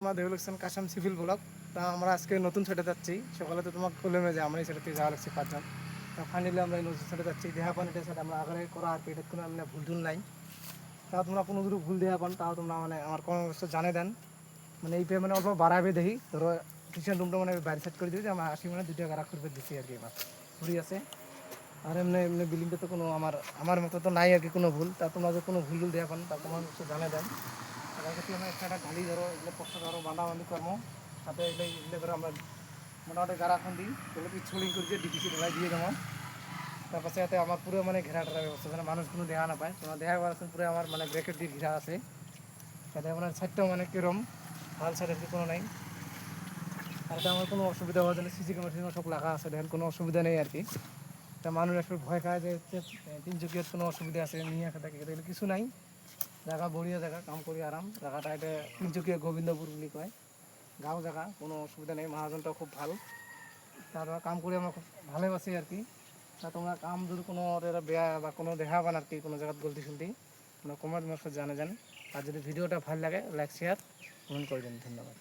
আমাদের election Kashem civil block. তা আমরা আজকে নতুন সাইডে যাচ্ছি। সকালে তো তোমাকে বললাম যে আমরা এই সাইডে যাওয়া লাগছে 5 জন। তা ফাইনালি আমরা এই নতুন সাইডে যাচ্ছি। দেখা পান এটা সাইড আমরা আগে করা আর কি, এটা কোনো মানে ভুল টুল নাই। তা তোমরা কোনো যদি ভুল দেখা পান তাও তোমরা মানে আমার কোনো অবস্থা জানিয়ে দেন। মানে এই মানে অল্প বাড়াবে দেখি, ধরো কিচেন রুমটা মানে বাইরে সেট করে দিই যে আমরা 80 মানে 2 টাকা রাখ করে দিচ্ছি আর কি। আমার ঘুরি আছে আর এমনি এমনি বিল্ডিংটা তো কোনো আমার আমার মতো তো নাই আর কি কোনো ভুল। তা তোমরা যদি কোনো ভুল টুল দেখা পান তা তোমার অবশ্যই জানিয়ে দেন। আর ক্ষেত্রে আমরা একটা ঢালি ধরো এগুলো পক্ষ ধরো বাঁধাবান্ধি কর্ম সাথে এগুলো এগুলো করে আমরা মোটামুটি গাড়া এখন দিই, এগুলো পিছলিং করে দিয়ে ডিপিসি ঢালাই দিয়ে দেবো। তারপর সাথে আমার পুরো মানে ঘেরা টেরা ব্যবস্থা, মানে মানুষ কোনো দেখা না পায়। তোমার দেখা পাচ্ছেন পুরো আমার মানে ব্রেকেট দিয়ে ঘেরা আছে। সাথে আপনার সাইডটাও মানে কিরম ভাল সাইড আর কি কোনো নাই। আর এটা আমার কোনো অসুবিধা হওয়ার জন্য সিসি ক্যামেরা সব লাগা আছে, দেখেন কোনো অসুবিধা নেই আর কি। তা মানুষ একটু ভয় খায় যে তিনচুকিয়ার কোনো অসুবিধা আছে নিয়ে থাকে, এগুলো কিছু নাই। জায়গা বড়িয়া জায়গা, কাম করি আরাম। জায়গাটা এটা তিনচুকিয়া গোবিন্দপুর বুলি কয়, গাঁও জায়গা, কোনো অসুবিধা নেই। মহাজনটাও খুব ভালো, তারপর কাম করে আমরা খুব ভালোবাসি আর কি। তা তোমরা কাম যদি কোনো এটা বেয়া বা কোনো দেখা পান আর কি, কোনো জায়গায় গলতি সলতি, তোমরা কমেন্ট বক্সে জানে যান। আর যদি ভিডিওটা ভালো লাগে লাইক শেয়ার কমেন্ট করে দিন। ধন্যবাদ।